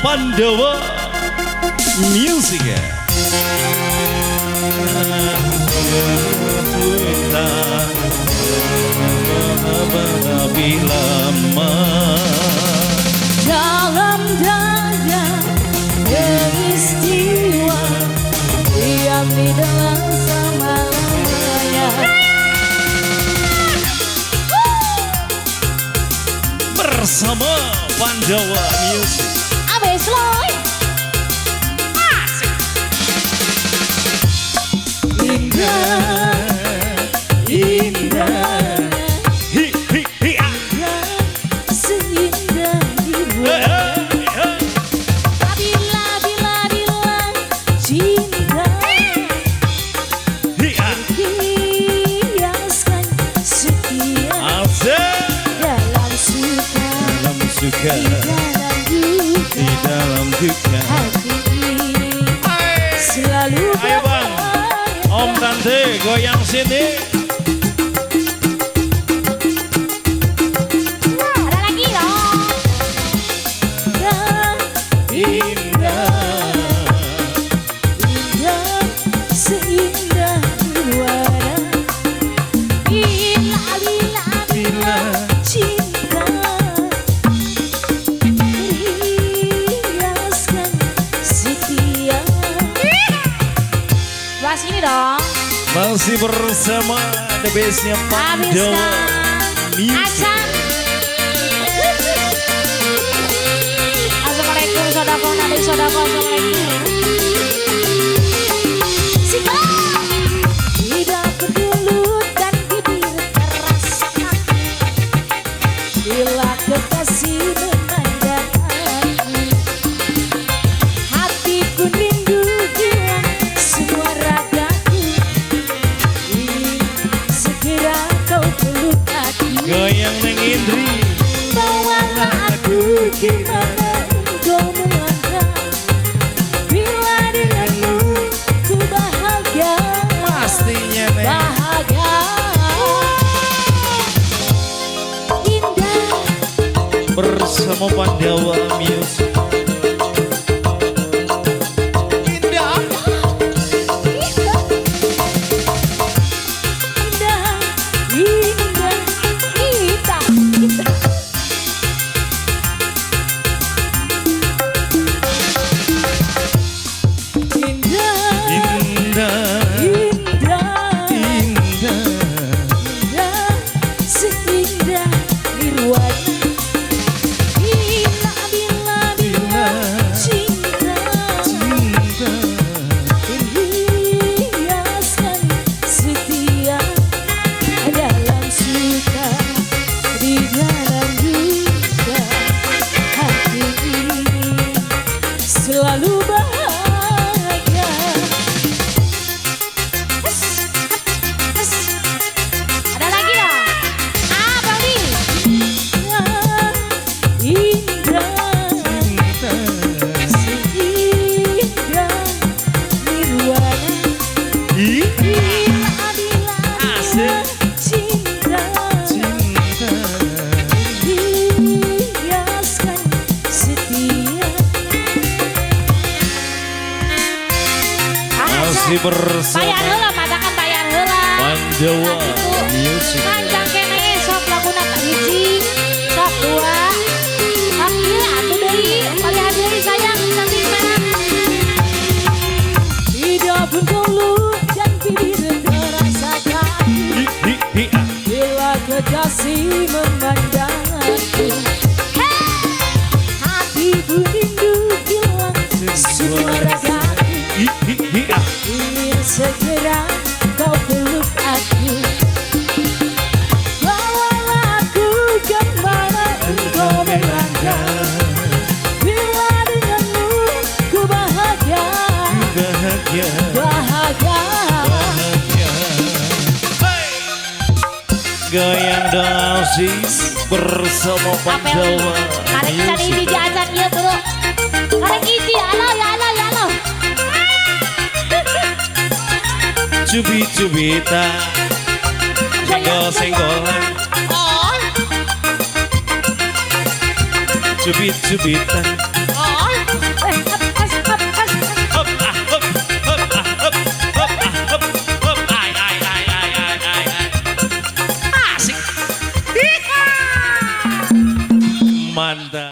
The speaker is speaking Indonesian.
Pandawa Music. Lebih lama dalam dada peristiwa diam di dalam selama-lamanya bersama Pandawa Music. Abis loy indah indah seindah dibuat bila cinta hiaskan setia dalam suka di dalam duka hati ini selalu ayo bang, om tante goyang sini. ada lagi dong. Indah indah seindah buana bila cinta hiaskan setia. Wah sini dong. Masih bersama the bestnya Pandawa Music. Assalamualaikum sodako nabi sodako assalamualaikum. Tidak peduli dan bibir terasa bila kekasih memandang hatiku rindu hilang semua ragaku ingin segera kau peluk aku. Goyang neng Indri. Bawalah aku gimana engkau melangkah bila denganmu ku bahagia Pastinya neng. bahagia indah Bersama Pandawa Music. indah indah indah indah indah Indah, indah indah, indah seindah nirwana bila cinta cinta. hiaskan setia dalam suka di dalam duka hati ini selalu bahagia. Ada lagi dong. Apa nih? Indah seindah nirwana bila cinta hiaskan setia. Masih bersama Bayar heula masakan bayar heula. Pandawa Music. Panjang kene sok laguna tak hiji, sok dua. Tapi atuh deui, palihan deui sayang cantik merah. Tidak perlu dan bibir terasakan bila kekasih memandangku. Hatiku rindu hilang semua ragaku ingin segera kau peluk aku. Bawalah aku kemana engkau melangkah bila denganmu ku bahagia Bahagia, bahagia. bahagia. Goyang dong sis bersama Pandawa Karek tadi Music. di jajan ieu bro. Karek hiji alo ya alo ya alo. Cubit-cubita senggol-senggolan Oh cubit-cubitan